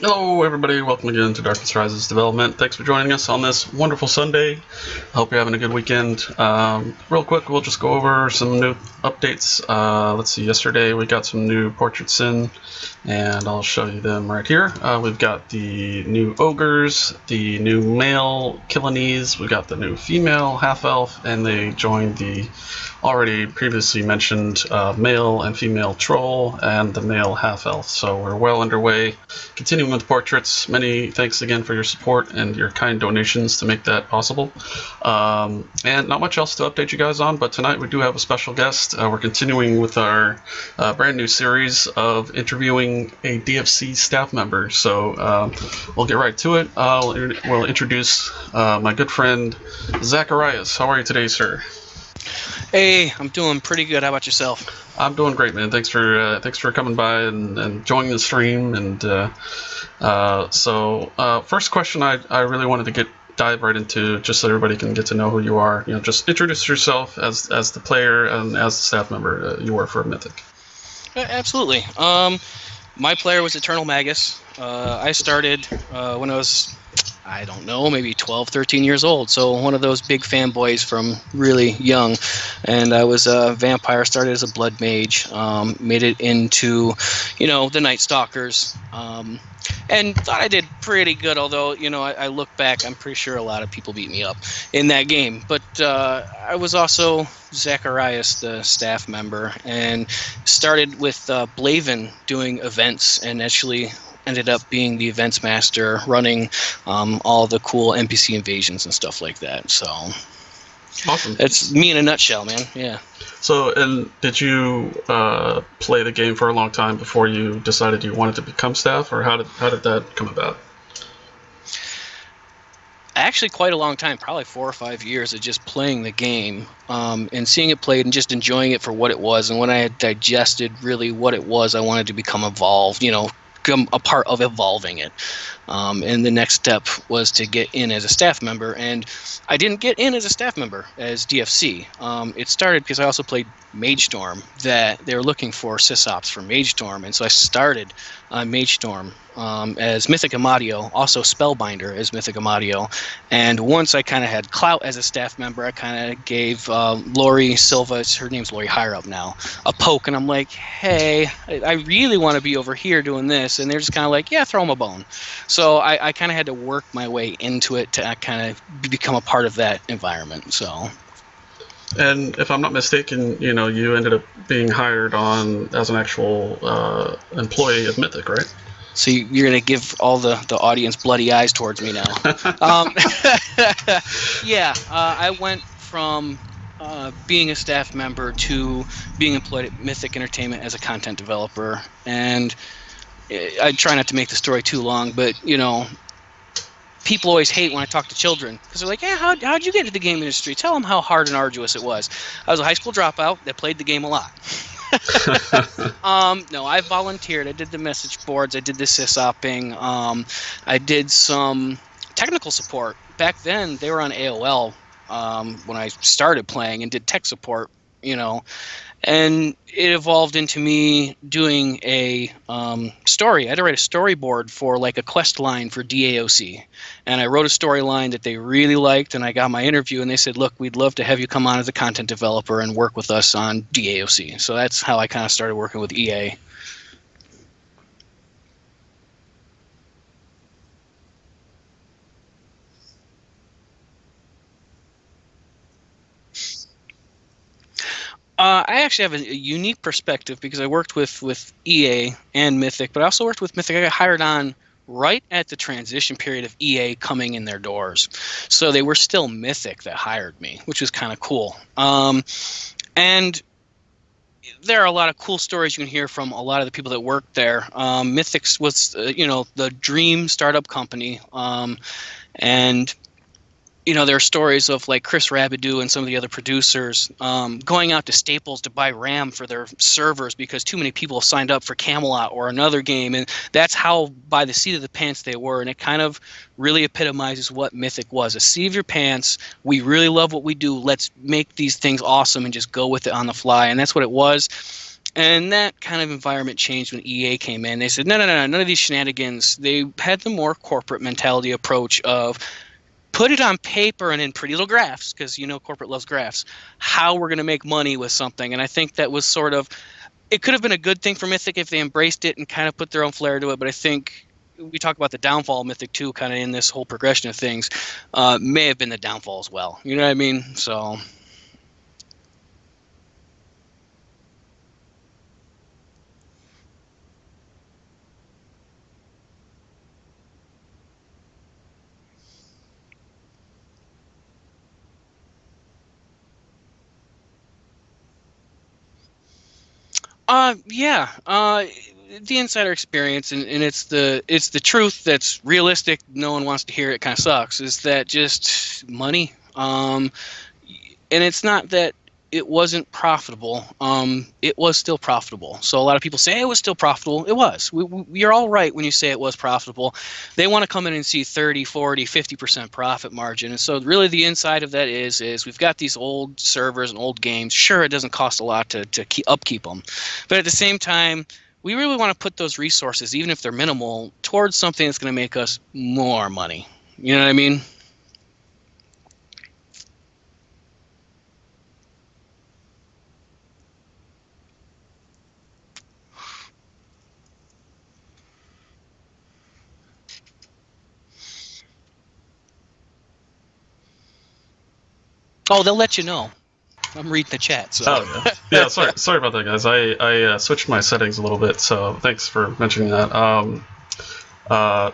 Hello, everybody. Welcome again to Darkness Rises Development. Thanks for joining us on this wonderful Sunday. I hope you're having a good weekend. Real quick, we'll just go over some new updates. Let's see, yesterday we got some new portraits in, and I'll show you them right here. We've got the new ogres, the new male Killinese, we've got the new female half-elf, and they joined the already previously mentioned male and female troll and the male half-elf. So we're well underway. Continuing with portraits, many thanks again for your support and your kind donations to make that possible. And not much else to update you guys on, but tonight we do have a special guest. We're continuing with our brand new series of interviewing a DFC staff member. So we'll get right to it. We'll introduce my good friend Zackerias. How are you today, sir? Hey, I'm doing pretty good. How about yourself? I'm doing great, man. Thanks for coming by and joining the stream. And first question I really wanted to dive right into, just so everybody can get to know who you are. Just introduce yourself as the player and as the staff member you were for Mythic. Absolutely. My player was Eternal Magus. I started when I was, I don't know, maybe 12, 13 years old. So one of those big fanboys from really young. And I was a vampire, started as a blood mage, made it into, the Night Stalkers. And thought I did pretty good, although, I look back, I'm pretty sure a lot of people beat me up in that game. But I was also Zackerias, the staff member, and started with Blaven doing events and actually ended up being the events master, running all the cool NPC invasions and stuff like that. So awesome. That's me in a nutshell, man. Yeah. So, and did you play the game for a long time before you decided you wanted to become staff, or how did that come about? Actually, quite a long time, probably 4 or 5 years of just playing the game and seeing it played and just enjoying it for what it was. And when I had digested really what it was, I wanted to become involved, become a part of evolving it. And the next step was to get in as a staff member. And I didn't get in as a staff member as DFC. It started because I also played Mage Storm, that they were looking for sysops for Mage Storm. And so I started on Mage Storm as Mythic Amadio, also Spellbinder as Mythic Amadio. And once I kind of had clout as a staff member, I kind of gave Lori Silva, her name's Lori Higher Up now, a poke. And I'm like, hey, I really want to be over here doing this. And they're just kind of like, yeah, throw them a bone. So I kind of had to work my way into it to kind of become a part of that environment. So. And if I'm not mistaken, you ended up being hired on as an actual employee of Mythic, right? So you're going to give all the audience bloody eyes towards me now. Yeah, I went from being a staff member to being employed at Mythic Entertainment as a content developer. And I try not to make the story too long, but, people always hate when I talk to children because they're like, "Yeah, how'd you get into the game industry? Tell them how hard and arduous it was." I was a high school dropout that played the game a lot. No, I volunteered. I did the message boards. I did the sysopping. I did some technical support. Back then, they were on AOL when I started playing and did tech support, And it evolved into me doing a story. I had to write a storyboard for like a quest line for DAOC. And I wrote a storyline that they really liked, and I got my interview, and they said, look, we'd love to have you come on as a content developer and work with us on DAOC. So that's how I kind of started working with EA. I actually have a unique perspective because I worked with EA and Mythic, but I also worked with Mythic. I got hired on right at the transition period of EA coming in their doors. So they were still Mythic that hired me, which was kind of cool. And there are a lot of cool stories you can hear from a lot of the people that worked there. Mythic was, the dream startup company. And there are stories of like Chris Rabideau and some of the other producers going out to Staples to buy RAM for their servers because too many people signed up for Camelot or another game. And that's how by the seat of the pants they were. And it kind of really epitomizes what Mythic was. A seat of your pants. We really love what we do. Let's make these things awesome and just go with it on the fly. And that's what it was. And that kind of environment changed when EA came in. They said, no, none of these shenanigans. They had the more corporate mentality approach of put it on paper and in pretty little graphs, because corporate loves graphs, how we're going to make money with something. And I think that was sort of, it could have been a good thing for Mythic if they embraced it and kind of put their own flair to it. But I think we talk about the downfall of Mythic too, kind of in this whole progression of things, may have been the downfall as well. You know what I mean? So. Yeah. The insider experience, and it's the truth that's realistic. No one wants to hear it. Kind of sucks. Is that just money? And it's not that it wasn't profitable. It was still profitable. So a lot of people say it was still profitable. It was. You're all right when you say it was profitable. They want to come in and see 30, 40, 50% profit margin. And so really the inside of that is we've got these old servers and old games. Sure, it doesn't cost a lot to upkeep them. But at the same time, we really want to put those resources, even if they're minimal, towards something that's going to make us more money. You know what I mean? Oh, they'll let you know. I'm reading the chat. So. Oh yeah, sorry about that, guys. I switched my settings a little bit, so thanks for mentioning that.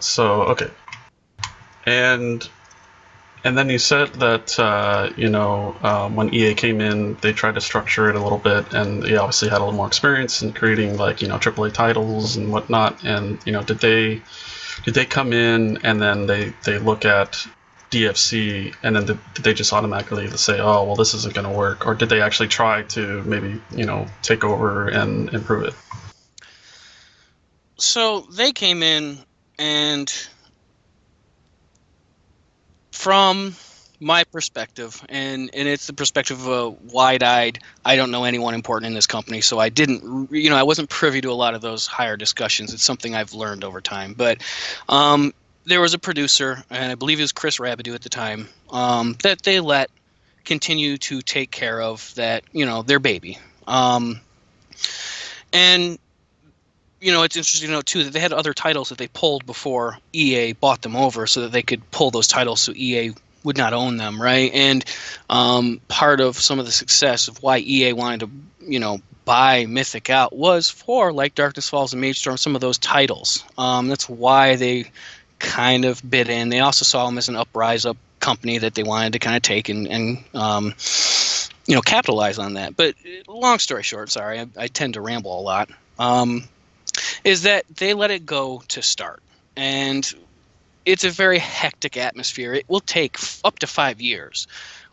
So okay, and then you said that when EA came in, they tried to structure it a little bit, and they obviously had a little more experience in creating AAA titles and whatnot. And did they come in and then they look at DFC and then did they just automatically say, oh well, this isn't going to work, or did they actually try to maybe take over and improve it? So they came in, and from my perspective, and it's the perspective of a wide-eyed, I don't know anyone important in this company, so I wasn't privy to a lot of those higher discussions. It's something I've learned over time. But there was a producer, and I believe it was Chris Rabideau at the time, that they let continue to take care of that, their baby. And it's interesting to note too that they had other titles that they pulled before EA bought them over, so that they could pull those titles so EA would not own them, right? And part of some of the success of why EA wanted to, buy Mythic out was for like Darkness Falls and Mage Storm, some of those titles. That's why they kind of bid in. They also saw them as an uprise up company that they wanted to kind of take and capitalize on that. But long story short, sorry, I tend to ramble a lot. Is that they let it go to start. And it's a very hectic atmosphere. It will take up to 5 years.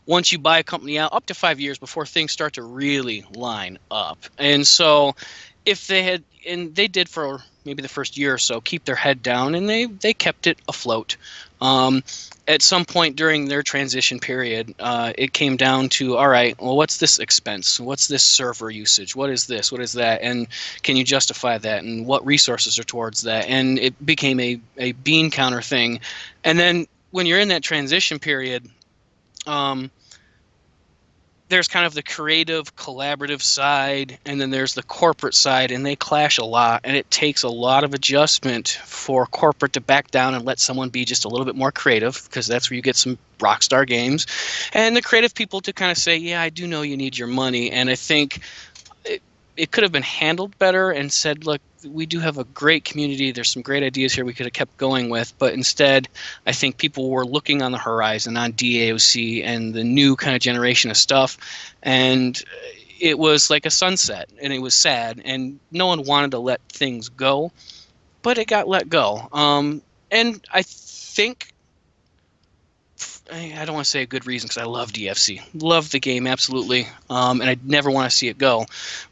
Once you buy a company out, up to 5 years before things start to really line up. And so if they had, and they did for maybe the first year or so, keep their head down, and they kept it afloat. At some point during their transition period, it came down to, all right, well, what's this expense? What's this server usage? What is this? What is that? And can you justify that? And what resources are towards that? And it became a bean counter thing. And then when you're in that transition period, there's kind of the creative, collaborative side, and then there's the corporate side, and they clash a lot, and it takes a lot of adjustment for corporate to back down and let someone be just a little bit more creative, because that's where you get some rockstar games, and the creative people to kind of say, yeah, I do know you need your money. And I think it could have been handled better and said, look, we do have a great community. There's some great ideas here we could have kept going with. But instead, I think people were looking on the horizon on DAOC and the new kind of generation of stuff. And it was like a sunset, and it was sad. And no one wanted to let things go, but it got let go. And I think, I don't want to say a good reason, because I love DFC. Love the game, absolutely. And I never want to see it go.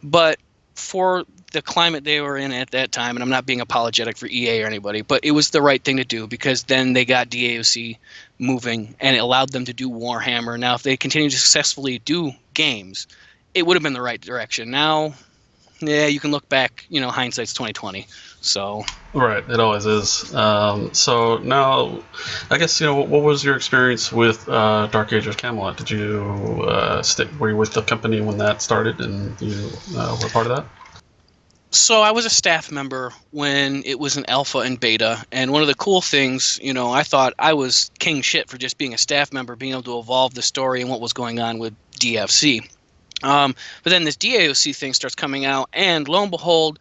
But for the climate they were in at that time, and I'm not being apologetic for EA or anybody, but it was the right thing to do, because then they got DAOC moving, and it allowed them to do Warhammer. Now, if they continue to successfully do games, it would have been the right direction. Now, yeah, you can look back. Hindsight's 2020. So Right, it always is. So now, I guess what was your experience with Dark Ages Camelot? Did you were you with the company when that started, and you were part of that? So I was a staff member when it was an alpha and beta, and one of the cool things, I thought I was king shit for just being a staff member, being able to evolve the story and what was going on with DFC. But then this DAOC thing starts coming out, and lo and behold,